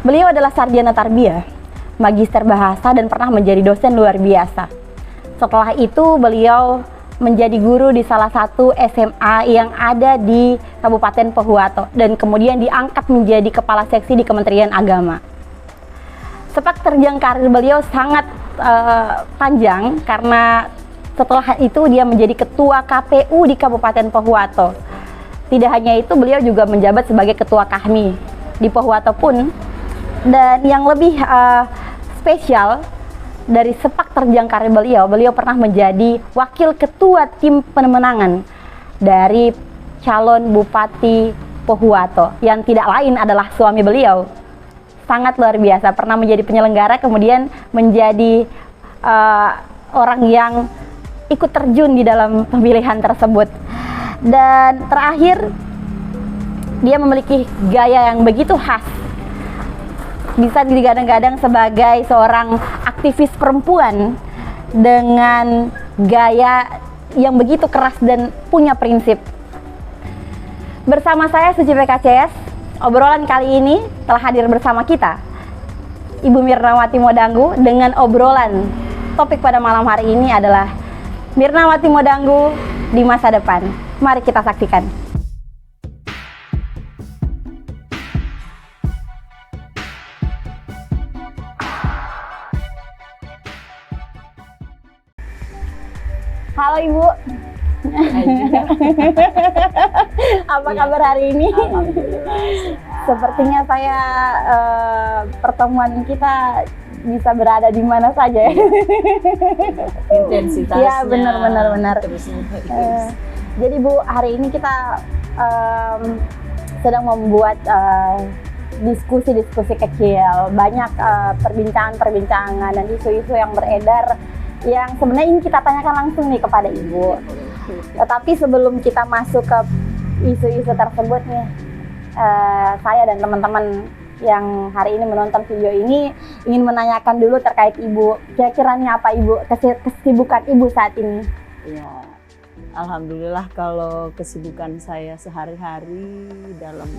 Beliau adalah sarjana tarbiyah, magister bahasa, dan pernah menjadi dosen luar biasa. Setelah itu beliau menjadi guru di salah satu SMA yang ada di Kabupaten Pohuwato dan kemudian diangkat menjadi kepala seksi di Kementerian Agama. Sepak terjang karir beliau sangat panjang karena setelah itu dia menjadi ketua KPU di Kabupaten Pohuwato. Tidak hanya itu, beliau juga menjabat sebagai ketua KAHMI di Pohuwato pun. Dan yang lebih spesial dari sepak terjang karir beliau pernah menjadi wakil ketua tim pemenangan dari calon Bupati Pohuwato yang tidak lain adalah suami beliau. Sangat luar biasa, pernah menjadi penyelenggara, kemudian menjadi orang yang ikut terjun di dalam pemilihan tersebut. Dan terakhir, dia memiliki gaya yang begitu khas. Bisa digadang-gadang sebagai seorang aktivis perempuan dengan gaya yang begitu keras dan punya prinsip. Bersama saya Suci PKCS, obrolan kali ini telah hadir bersama kita Ibu Mirnawati Modanggu dengan obrolan topik pada malam hari ini adalah Mirnawati Modanggu di masa depan. Mari kita saksikan. Halo Ibu. Apa kabar hari ini? Alhamdulillah. Sepertinya saya pertemuan kita bisa berada di mana saja ya. Intensitasnya. Ya benar. Terus Jadi Bu, hari ini kita sedang membuat diskusi-diskusi kecil, banyak perbincangan-perbincangan dan isu-isu yang beredar yang sebenarnya ingin kita tanyakan langsung nih kepada Ibu. Tetapi sebelum kita masuk ke isu-isu tersebut nih, saya dan teman-teman yang hari ini menonton video ini ingin menanyakan dulu terkait Ibu. Kira-kiranya apa Ibu, kesibukan Ibu saat ini? ya, alhamdulillah kalau kesibukan saya sehari-hari dalam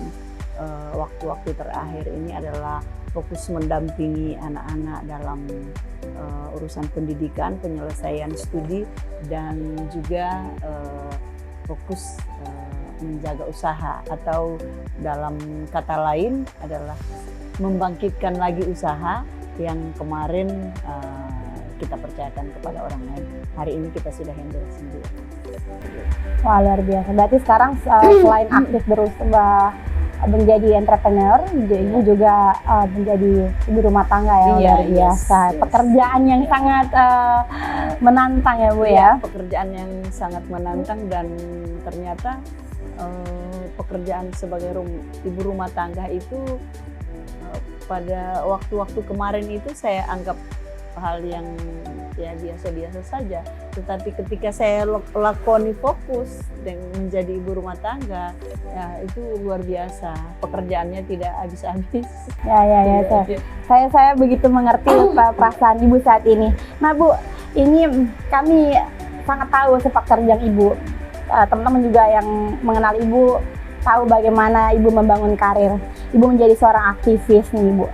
waktu-waktu terakhir ini adalah fokus mendampingi anak-anak dalam urusan pendidikan, penyelesaian studi, dan juga fokus menjaga usaha, atau dalam kata lain adalah membangkitkan lagi usaha yang kemarin kita percayakan kepada orang lain. Hari ini kita sudah handle sendiri. Wah, luar biasa. Berarti sekarang selain aktif berusaha menjadi entrepreneur, Ibu juga menjadi ibu rumah tangga ya, luar biasa. Yes. Pekerjaan yang sangat menantang ya Bu ya. Pekerjaan yang sangat menantang, dan ternyata pekerjaan sebagai ibu rumah tangga itu pada waktu-waktu kemarin itu saya anggap hal yang ya biasa-biasa saja. Tetapi ketika saya lakoni fokus dengan menjadi ibu rumah tangga, ya itu luar biasa. Pekerjaannya tidak habis-habis. Ya. Saya begitu mengerti perasaan Ibu saat ini. Nah Bu, ini kami sangat tahu sepak terjang Ibu. Teman-teman juga yang mengenal Ibu tahu bagaimana Ibu membangun karir. Ibu menjadi seorang aktivis nih Ibu.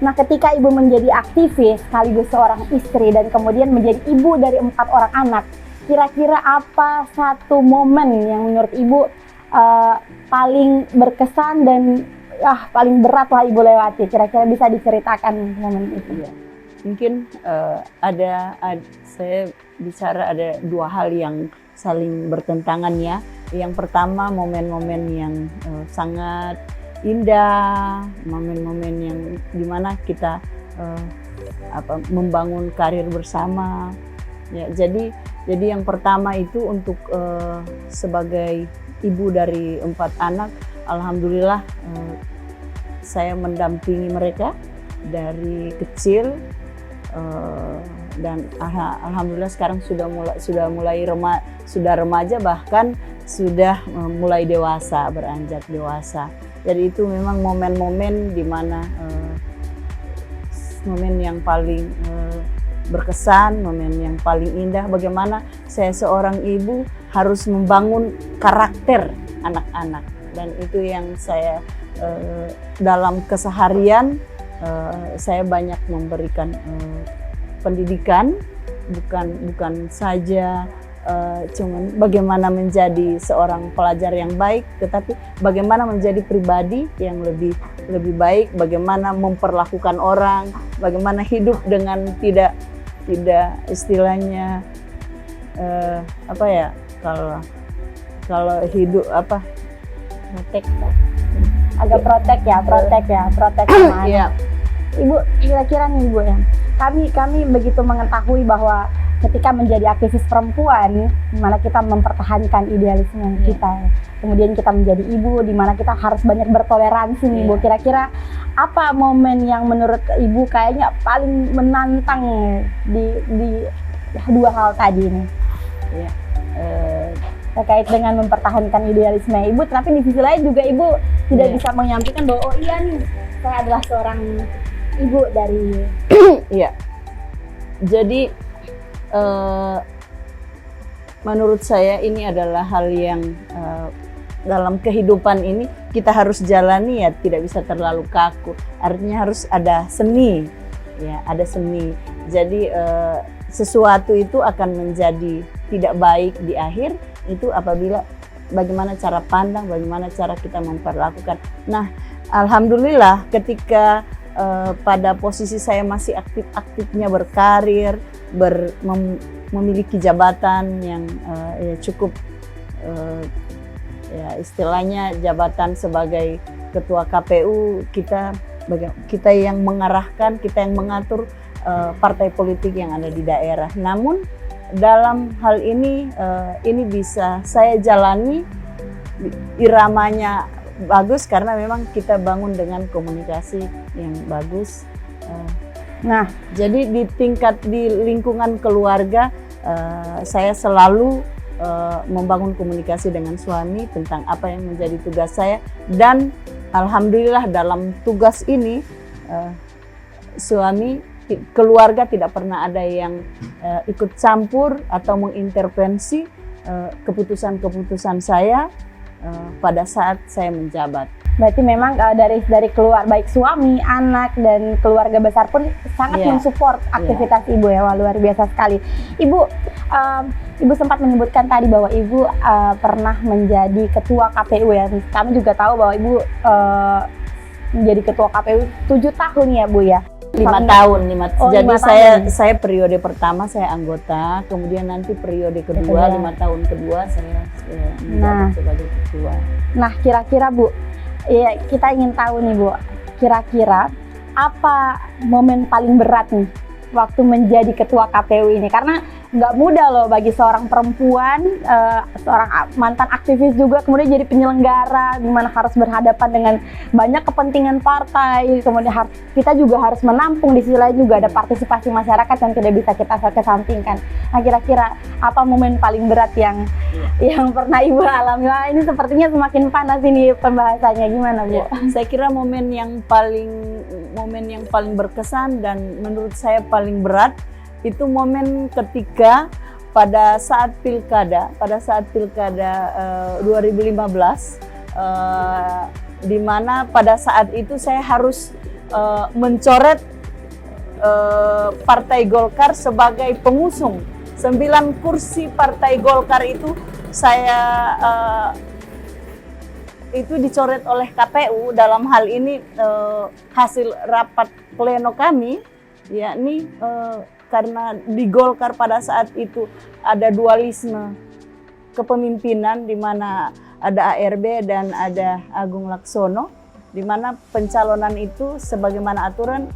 Nah, ketika Ibu menjadi aktivis sekaligus seorang istri dan kemudian menjadi ibu dari 4 orang anak, kira-kira apa satu momen yang menurut Ibu paling berkesan dan paling berat lah Ibu lewati? Kira-kira bisa diceritakan momen itu? Ya. Mungkin saya bicara ada 2 hal yang saling bertentangan ya. Yang pertama, momen-momen yang sangat indah, momen-momen yang dimana kita membangun karir bersama. Ya, jadi yang pertama itu untuk sebagai ibu dari 4 anak, alhamdulillah saya mendampingi mereka dari kecil, dan alhamdulillah sekarang sudah mulai remaja, bahkan sudah mulai dewasa, beranjak dewasa. Jadi itu memang momen-momen di mana momen yang paling berkesan, momen yang paling indah, bagaimana saya seorang ibu harus membangun karakter anak-anak, dan itu yang saya dalam keseharian saya banyak memberikan pendidikan, bukan saja cuman bagaimana menjadi seorang pelajar yang baik, tetapi bagaimana menjadi pribadi yang lebih baik, bagaimana memperlakukan orang, bagaimana hidup dengan tidak istilahnya apa ya, kalau hidup apa, protek, agak protek sama iya. Ibu, kira-kira nih Ibu ya, kami begitu mengetahui bahwa ketika menjadi aktivis perempuan, di mana kita mempertahankan idealisme kita, kemudian kita menjadi ibu, di mana kita harus banyak bertoleransi nih Bu. Kira-kira apa momen yang menurut Ibu kayaknya paling menantang di dua hal tadi ini? Ya, terkait dengan mempertahankan idealisme Ibu, tapi di sisi lain juga Ibu tidak bisa menyampaikan bahwa oh iya nih, saya adalah seorang ibu dari iya. Jadi menurut saya ini adalah hal yang dalam kehidupan ini kita harus jalani, ya tidak bisa terlalu kaku. Artinya harus ada seni, ya ada seni. Jadi sesuatu itu akan menjadi tidak baik di akhir itu apabila bagaimana cara pandang, bagaimana cara kita memperlakukan. Nah, alhamdulillah ketika pada posisi saya masih aktif-aktifnya berkarir, memiliki jabatan yang ya cukup ya istilahnya jabatan sebagai ketua KPU, kita yang mengarahkan, kita yang mengatur partai politik yang ada di daerah. Namun dalam hal ini bisa saya jalani, iramanya bagus karena memang kita bangun dengan komunikasi yang bagus. Nah, jadi di lingkungan keluarga saya selalu membangun komunikasi dengan suami tentang apa yang menjadi tugas saya, dan alhamdulillah dalam tugas ini keluarga tidak pernah ada yang ikut campur atau mengintervensi keputusan-keputusan saya pada saat saya menjabat. Berarti memang dari keluar baik suami, anak dan keluarga besar pun sangat mensupport aktivitas Ibu ya. Wah, luar biasa sekali. Ibu sempat menyebutkan tadi bahwa Ibu pernah menjadi ketua KPU ya. Kami juga tahu bahwa Ibu menjadi ketua KPU 7 tahun ya Bu ya. 5 tahun. Jadi 5 tahun. saya periode pertama saya anggota, kemudian nanti periode kedua 5 tahun kedua saya menjabat sebagai ketua. Nah, kira-kira Bu, ya kita ingin tahu nih Bu, kira-kira apa momen paling berat nih waktu menjadi ketua KPU ini? Karena nggak mudah loh bagi seorang perempuan, seorang mantan aktivis juga kemudian jadi penyelenggara, di mana harus berhadapan dengan banyak kepentingan partai, kemudian kita juga harus menampung, di sisi lain juga ada partisipasi masyarakat yang tidak bisa kita kesampingkan. Nah, kira-kira apa momen paling berat yang pernah Ibu alami? Wah, ini sepertinya semakin panas ini pembahasannya, gimana Bu? Saya kira momen yang paling berkesan dan menurut saya paling berat itu momen ketika pada saat pilkada 2015, di mana pada saat itu saya harus mencoret Partai Golkar sebagai pengusung. 9 kursi Partai Golkar itu itu dicoret oleh KPU. Dalam hal ini hasil rapat pleno kami, yakni karena di Golkar pada saat itu ada dualisme kepemimpinan, di mana ada ARB dan ada Agung Laksono, di mana pencalonan itu sebagaimana aturan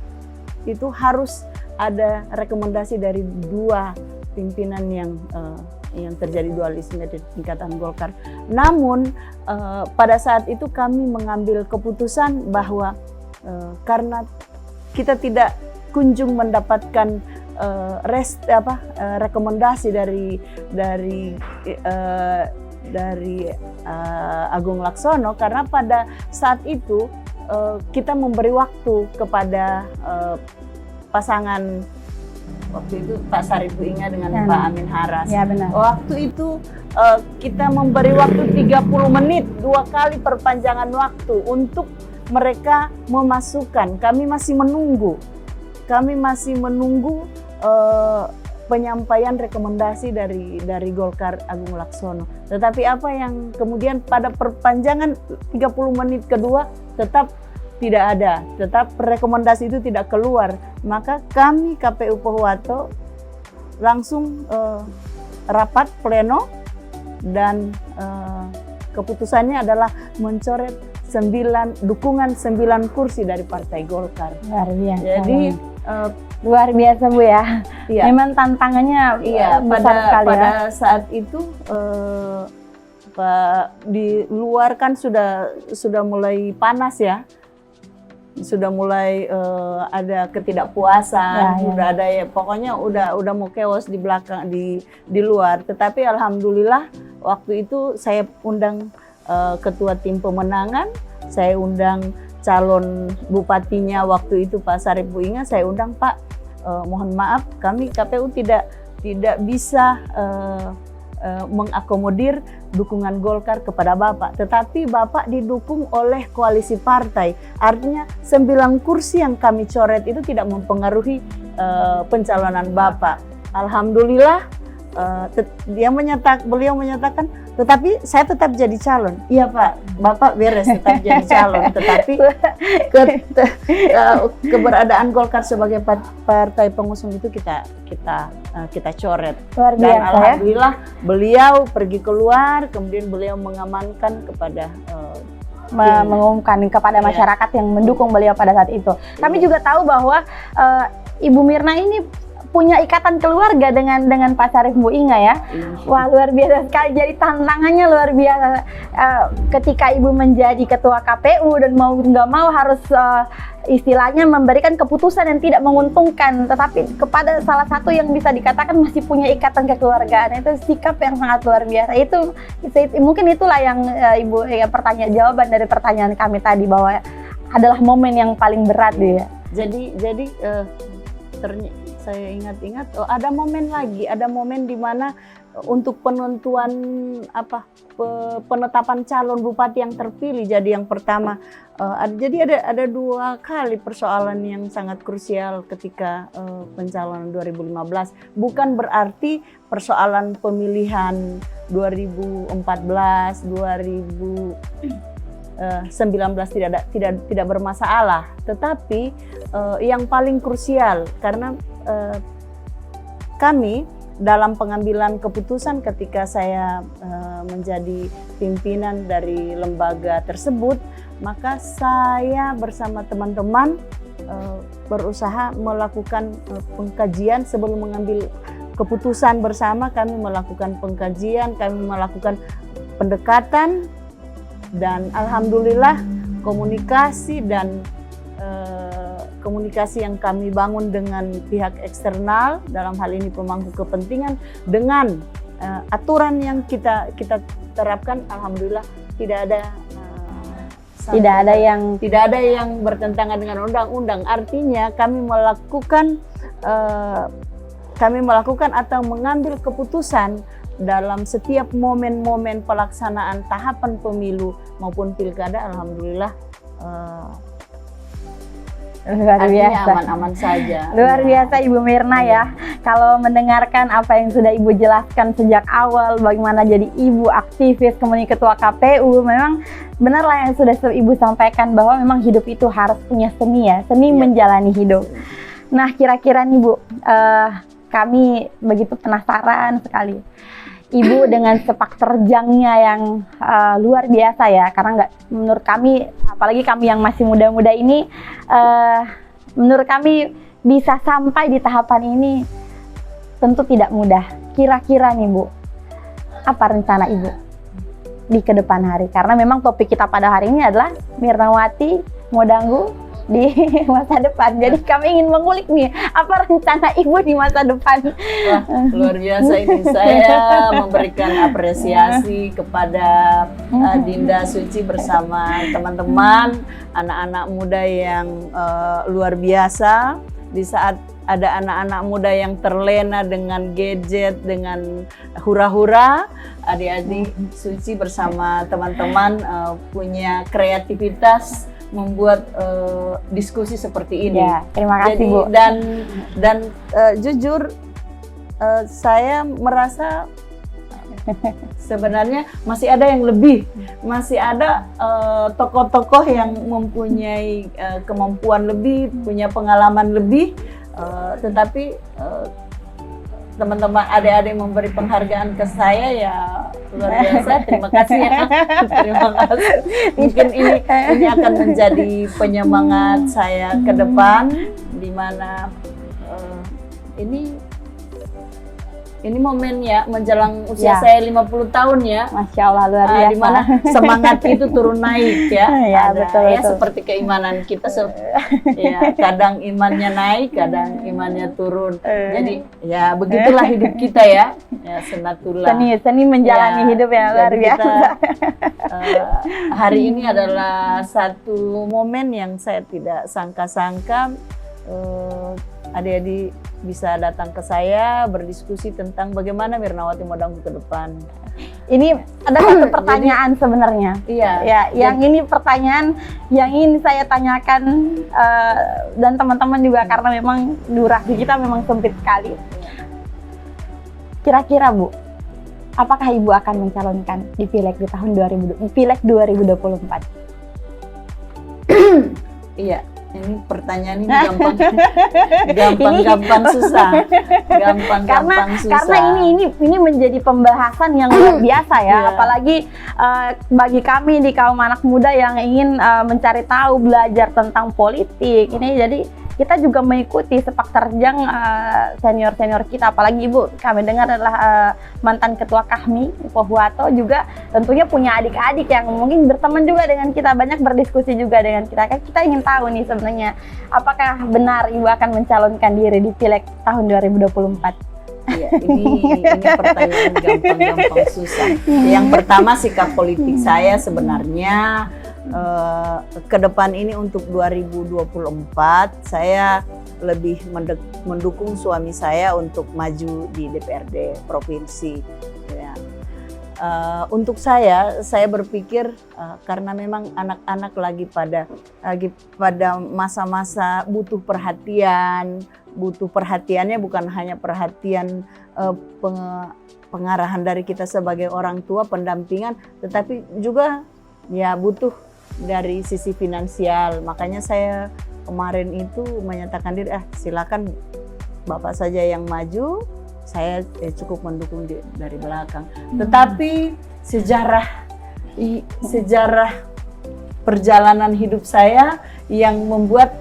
itu harus ada rekomendasi dari 2 pimpinan yang terjadi dualisme di tingkatan Golkar. Namun pada saat itu kami mengambil keputusan bahwa karena kita tidak kunjung mendapatkan rekomendasi dari Agung Laksono, karena pada saat itu kita memberi waktu kepada pasangan waktu itu Pak Sarifudin Inga dengan Pak Amin Haras. Ya, benar. Waktu itu kita memberi waktu 30 menit, 2 kali perpanjangan waktu untuk mereka memasukkan. Kami masih menunggu penyampaian rekomendasi dari Golkar Agung Laksono. Tetapi apa yang kemudian pada perpanjangan 30 menit kedua tetap tidak ada, tetap rekomendasi itu tidak keluar. Maka kami KPU Pohuwato langsung rapat pleno dan keputusannya adalah mencoret dukungan 9 kursi dari Partai Golkar. Luar biasa. Jadi luar biasa Bu ya. iya, Memang tantangannya besar sekali pada ya. saat itu di luar kan sudah mulai panas ya. Sudah mulai ada ketidakpuasan, udah ada ya, pokoknya udah mau chaos di belakang di luar. Tetapi alhamdulillah waktu itu saya undang ketua tim pemenangan, saya undang calon bupatinya waktu itu Pak Sarip Buinga, saya undang Pak, mohon maaf kami KPU tidak bisa mengakomodir dukungan Golkar kepada Bapak, tetapi Bapak didukung oleh koalisi partai. Artinya 9 kursi yang kami coret itu tidak mempengaruhi pencalonan Bapak. Alhamdulillah beliau menyatakan, tetapi saya tetap jadi calon. Iya Pak, Bapak beres tetap jadi calon, tetapi keberadaan Golkar sebagai partai pengusung itu kita coret. Luar biasa, dan alhamdulillah beliau pergi keluar, kemudian beliau mengamankan kepada mengumumkan kepada masyarakat yang mendukung beliau pada saat itu. Kami juga tahu bahwa Ibu Mirna ini punya ikatan keluarga dengan Pak Sarip Buinga ya. Wah, luar biasa sekali. Jadi tantangannya luar biasa. Ketika Ibu menjadi ketua KPU dan mau nggak mau harus istilahnya memberikan keputusan yang tidak menguntungkan, tetapi kepada salah satu yang bisa dikatakan masih punya ikatan kekeluargaan, itu sikap yang sangat luar biasa. Itu mungkin itulah yang Ibu jawaban dari pertanyaan kami tadi, bahwa adalah momen yang paling berat ya. Jadi saya ingat-ingat, ada momen di mana untuk penentuan penetapan calon bupati yang terpilih jadi yang pertama. Jadi ada 2 kali persoalan yang sangat krusial ketika pencalonan 2015. Bukan berarti persoalan pemilihan 2014, 2019 tidak bermasalah, tetapi yang paling krusial karena kami dalam pengambilan keputusan ketika saya menjadi pimpinan dari lembaga tersebut, maka saya bersama teman-teman berusaha melakukan pengkajian sebelum mengambil keputusan bersama. Kami melakukan pengkajian, kami melakukan pendekatan, dan alhamdulillah komunikasi yang kami bangun dengan pihak eksternal, dalam hal ini pemangku kepentingan, dengan aturan yang kita terapkan, alhamdulillah tidak ada yang bertentangan dengan undang-undang. Artinya kami melakukan atau mengambil keputusan dalam setiap momen-momen pelaksanaan tahapan pemilu maupun pilkada, alhamdulillah luar biasa, aman-aman saja. Luar biasa Ibu Mirna ya. Kalau mendengarkan apa yang sudah Ibu jelaskan sejak awal, bagaimana jadi ibu aktivis, kemudian ketua KPU, memang benarlah yang sudah Ibu sampaikan, bahwa memang hidup itu harus punya seni ya, seni menjalani hidup. Nah, kira-kira nih Bu, kami begitu penasaran sekali. Ibu dengan sepak terjangnya yang luar biasa ya, karena menurut kami, apalagi kami yang masih muda-muda ini, menurut kami bisa sampai di tahapan ini tentu tidak mudah. Kira-kira nih Bu, apa rencana Ibu di ke depan hari? Karena memang topik kita pada hari ini adalah Mirnawati Modanggu di masa depan. Jadi kami ingin mengulik nih, apa rencana Ibu di masa depan? Wah, luar biasa ini. Saya memberikan apresiasi kepada Dinda Suci bersama teman-teman, anak-anak muda yang luar biasa. Di saat ada anak-anak muda yang terlena dengan gadget, dengan hura-hura, adik-adik Suci bersama teman-teman punya kreativitas membuat diskusi seperti ini. Ya, terima kasih Jadi, Bu. dan jujur saya merasa sebenarnya masih ada yang lebih, masih ada tokoh-tokoh yang mempunyai kemampuan lebih, punya pengalaman lebih, tetapi teman-teman adik-adik memberi penghargaan ke saya, ya luar biasa. Terima kasih ya. Terima kasih. Mungkin ini akan menjadi penyemangat saya ke depan, di mana ini momennya menjelang usia Ya. saya 50 tahun ya. Masya Allah, luar biasa. Di mana semangat itu turun naik ya. Ya, betul. Seperti keimanan kita, ya kadang imannya naik, kadang imannya turun. Jadi ya begitulah hidup kita ya. Ya sunatullah. Seni menjalani hidup yang luar jadi biasa. Hari ini adalah satu momen yang saya tidak sangka-sangka. Adik-adik bisa datang ke saya berdiskusi tentang bagaimana Mirnawati Modangu ke depan. Ini ada satu pertanyaan sebenarnya. Iya. Ya, yang ini pertanyaan yang ingin saya tanyakan dan teman-teman juga, karena memang durasi kita memang sempit sekali. Kira-kira Bu, apakah Ibu akan mencalonkan di Pileg di tahun 2024? Iya. Ini pertanyaan ini gampang susah. Gampang susah. Karena ini menjadi pembahasan yang luar biasa ya. Yeah. Apalagi bagi kami di kaum anak muda yang ingin mencari tahu, belajar tentang politik. Ini jadi kita juga mengikuti sepak terjang senior-senior kita. Apalagi Ibu, kami dengar adalah mantan ketua KAHMI, Pohuwato, juga tentunya punya adik-adik yang mungkin berteman juga dengan kita, banyak berdiskusi juga dengan kita. Kita ingin tahu nih sebenarnya, apakah benar Ibu akan mencalonkan diri di Pileg tahun 2024? Iya, ini pertanyaan gampang susah. Yang pertama, sikap politik saya sebenarnya ke depan ini untuk 2024 saya lebih mendukung suami saya untuk maju di DPRD provinsi. Ya. Untuk saya berpikir karena memang anak-anak lagi pada masa-masa butuh perhatian. Butuh perhatiannya bukan hanya perhatian pengarahan dari kita sebagai orang tua, pendampingan, tetapi juga ya butuh dari sisi finansial. Makanya saya kemarin itu menyatakan diri, silakan Bapak saja yang maju, saya cukup mendukung dari belakang. Tetapi sejarah perjalanan hidup saya yang membuat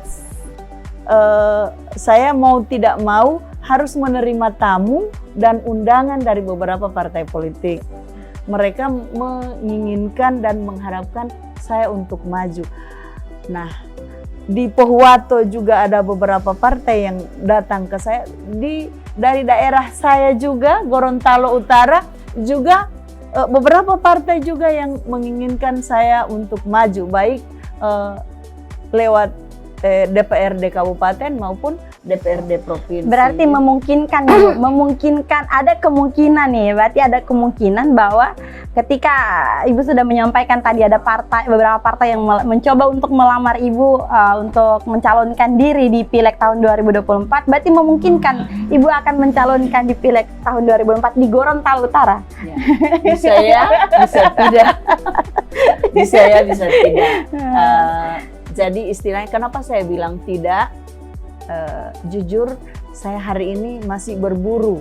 saya mau tidak mau harus menerima tamu dan undangan dari beberapa partai politik. Mereka menginginkan dan mengharapkan saya untuk maju. Nah, di Pohuwato juga ada beberapa partai yang datang ke saya. Dari daerah saya juga, Gorontalo Utara, juga beberapa partai juga yang menginginkan saya untuk maju, baik lewat DPRD Kabupaten maupun DPRD Provinsi. Berarti memungkinkan, memungkinkan, ada kemungkinan nih, berarti ada kemungkinan bahwa ketika Ibu sudah menyampaikan tadi ada beberapa partai yang mencoba untuk melamar Ibu untuk mencalonkan diri di Pileg tahun 2024, berarti memungkinkan Ibu akan mencalonkan di Pileg tahun 2024 di Gorontalo Utara. Ya. Bisa ya, bisa tidak. Bisa ya, bisa tidak. Jadi istilahnya kenapa saya bilang tidak? Jujur saya hari ini masih berburu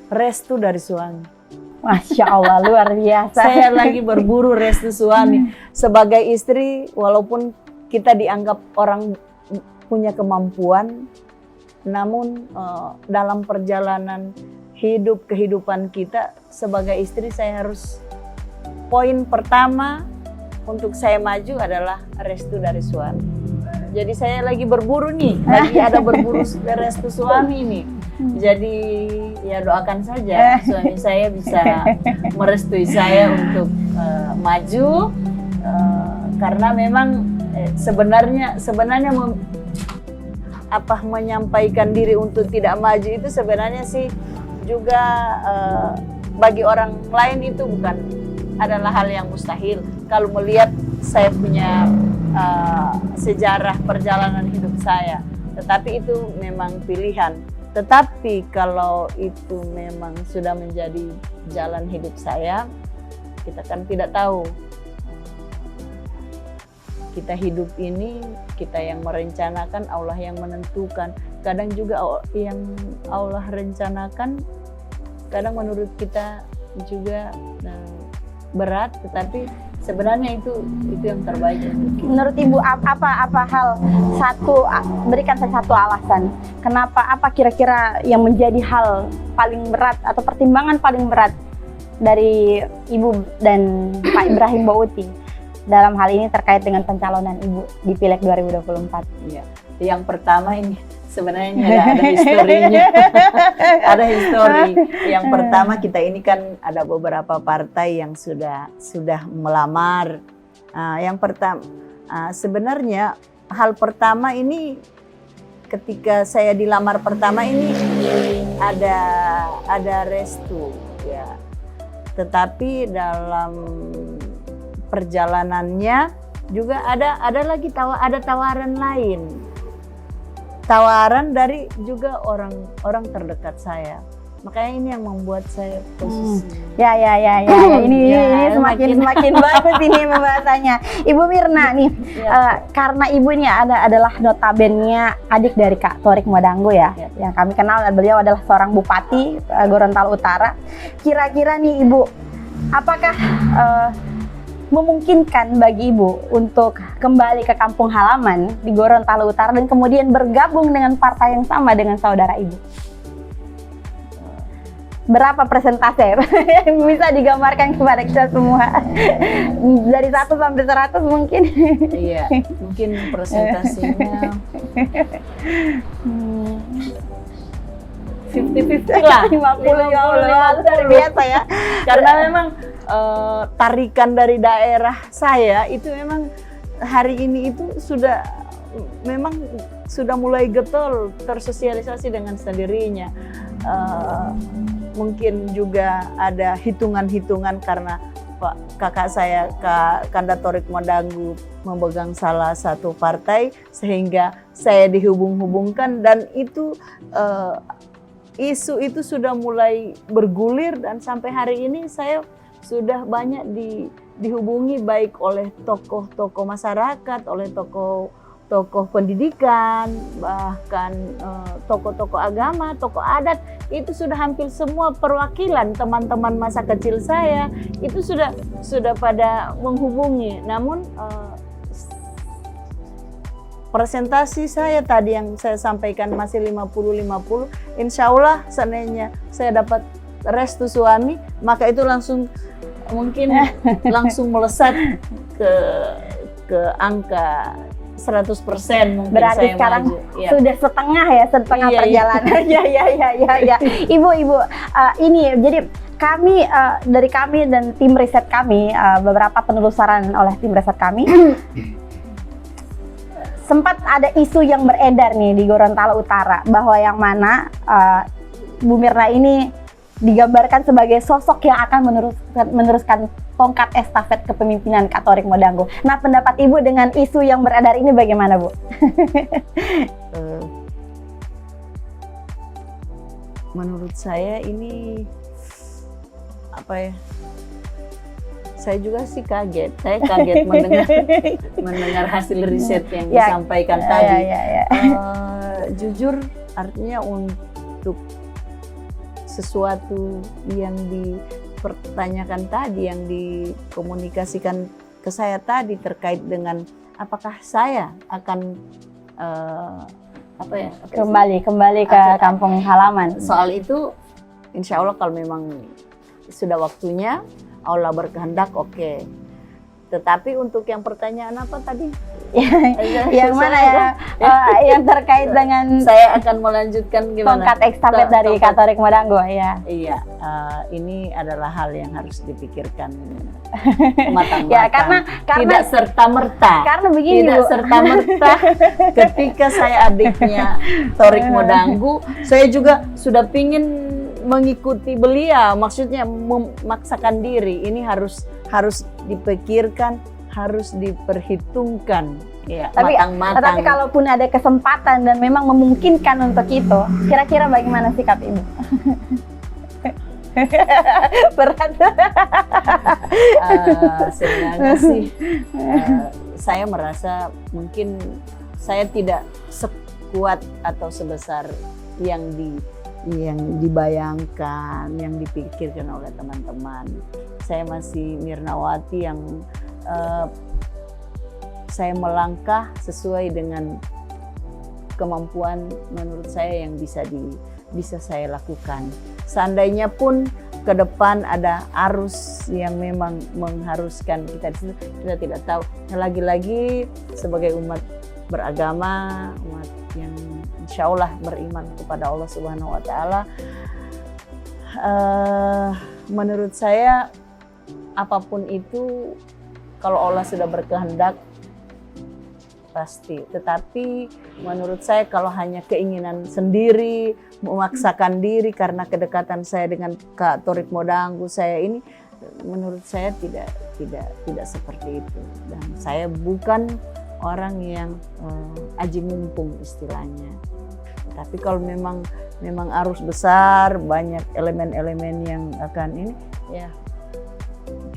restu dari suami. Masya Allah, luar biasa. Saya lagi berburu restu suami. Sebagai istri, walaupun kita dianggap orang punya kemampuan, namun dalam perjalanan kehidupan kita sebagai istri, saya harus, poin pertama untuk saya maju adalah restu dari suami. Jadi saya lagi berburu nih, lagi ada berburu restu suami nih. Jadi ya doakan saja suami saya bisa merestui saya untuk maju, karena memang sebenarnya menyampaikan diri untuk tidak maju itu sebenarnya sih juga bagi orang lain itu bukan adalah hal yang mustahil. Kalau melihat saya punya sejarah perjalanan hidup saya. Tetapi itu memang pilihan. Tetapi kalau itu memang sudah menjadi jalan hidup saya, kita kan tidak tahu. Kita hidup ini, kita yang merencanakan, Allah yang menentukan. Kadang juga yang Allah rencanakan, kadang menurut kita juga berat, tetapi sebenarnya itu yang terbaik untuk kita. Menurut Ibu apa hal berikan saya satu alasan kenapa, apa kira-kira yang menjadi hal paling berat atau pertimbangan paling berat dari Ibu dan Pak Ibrahim Bauti dalam hal ini terkait dengan pencalonan Ibu di Pileg 2024? Iya. Yang pertama ini sebenarnya ada historinya. Ada histori. Yang pertama, kita ini kan ada beberapa partai yang sudah melamar. Yang pertama, sebenarnya hal pertama ini ketika saya dilamar pertama ini ada restu ya. Tetapi dalam perjalanannya juga ada lagi tawaran lain. Tawaran dari juga orang terdekat saya. Makanya ini yang membuat saya posisi. Ya. Ini semakin bagus ini pembahasannya. Ibu Mirna nih, karena Ibu ini adalah notabene adik dari Kak Torik Modanggo ya. Yang kami kenal, beliau adalah seorang bupati Gorontalo Utara. Kira-kira nih Ibu, apakah memungkinkan bagi Ibu untuk kembali ke kampung halaman di Gorontalo Utara dan kemudian bergabung dengan partai yang sama dengan saudara Ibu? Berapa persentase yang bisa digambarkan kepada kita semua? Dari 1 sampai 100 mungkin? Iya, mungkin presentasinya 50-50 lah. 50 luar biasa ya. Karena memang tarikan dari daerah saya itu memang hari ini itu sudah mulai getol tersosialisasi dengan sendirinya. Mungkin juga ada hitungan-hitungan karena kakak saya, Kak Kanda Torik Modanggo, memegang salah satu partai sehingga saya dihubung-hubungkan, dan itu isu itu sudah mulai bergulir, dan sampai hari ini saya sudah banyak dihubungi baik oleh tokoh-tokoh masyarakat, oleh tokoh pendidikan, bahkan tokoh-tokoh agama, tokoh adat. Itu sudah hampir semua perwakilan teman-teman masa kecil saya itu sudah pada menghubungi. Namun presentasi saya tadi yang saya sampaikan masih 50-50. Insya Allah seandainya saya dapat restu suami, maka itu langsung melesat ke angka 100% mungkin. Berarti saya sekarang maju. Ya. Sudah setengah perjalanan. Ya. Ibu, ini jadi dari kami dan tim riset kami, beberapa penelusuran oleh tim riset kami, sempat ada isu yang beredar nih di Gorontalo Utara bahwa yang mana Bu Mirna ini digambarkan sebagai sosok yang akan meneruskan tongkat estafet kepemimpinan Kak Torik Modanggo. Nah, pendapat Ibu dengan isu yang beredar ini bagaimana, Bu? Menurut saya ini apa ya? Saya juga sih kaget. Saya kaget mendengar hasil riset yang disampaikan tadi. Jujur, artinya untuk sesuatu yang dipertanyakan tadi, yang dikomunikasikan ke saya tadi terkait dengan apakah saya akan kembali ke kampung halaman. Soal itu, insya Allah kalau memang sudah waktunya, Allah berkehendak, oke. Tetapi untuk yang pertanyaan apa tadi? Yang mana ya? Yang terkait dengan saya akan melanjutkan gimana? Tongkat estafet dari Kak Torik Modanggo, ya. Iya, ini adalah hal yang harus dipikirkan matang-matang. Ya, karena tidak serta-merta. Karena begini, tidak Bu. serta-merta. Ketika saya adiknya Torik Modanggo, saya juga sudah pingin mengikuti beliau, maksudnya memaksakan diri. Ini harus dipikirkan, harus diperhitungkan ya, Tapi matang-matang. kalaupun ada kesempatan dan memang memungkinkan untuk itu, kira-kira bagaimana sikap Ibu? Berat. Sebenarnya sih saya merasa mungkin saya tidak sekuat atau sebesar yang dibayangkan, yang dipikirkan oleh teman-teman. Saya masih Mirnawati yang saya melangkah sesuai dengan kemampuan menurut saya yang bisa saya lakukan. Seandainya pun ke depan ada arus yang memang mengharuskan kita di situ, kita tidak tahu. Lagi-lagi sebagai umat beragama, umat yang insya Allah beriman kepada Allah Subhanahu Wa Taala, menurut saya apapun itu kalau Allah sudah berkehendak pasti. Tetapi menurut saya kalau hanya keinginan sendiri, memaksakan diri karena kedekatan saya dengan Kak Torik Modanggu saya ini, menurut saya tidak seperti itu. Dan saya bukan orang yang aji mumpung istilahnya. Tapi kalau memang arus besar, banyak elemen-elemen yang akan ini, ya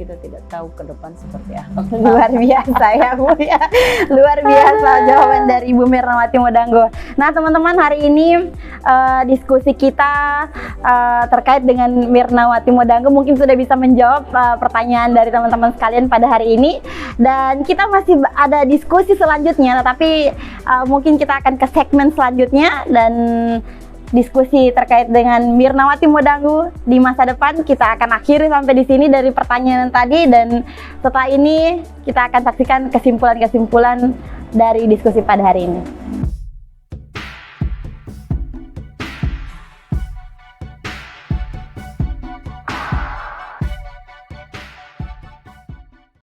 kita tidak tahu ke depan seperti apa. Luar biasa ya Bu ya. Luar biasa jawaban dari Ibu Mirnawati Modanggu. Nah teman-teman, hari ini diskusi kita terkait dengan Mirnawati Modanggu mungkin sudah bisa menjawab pertanyaan dari teman-teman sekalian pada hari ini. Dan kita masih ada diskusi selanjutnya, tetapi mungkin kita akan ke segmen selanjutnya, dan diskusi terkait dengan Mirnawati Modanggu di masa depan kita akan akhiri sampai di sini dari pertanyaan tadi, dan setelah ini kita akan saksikan kesimpulan-kesimpulan dari diskusi pada hari ini.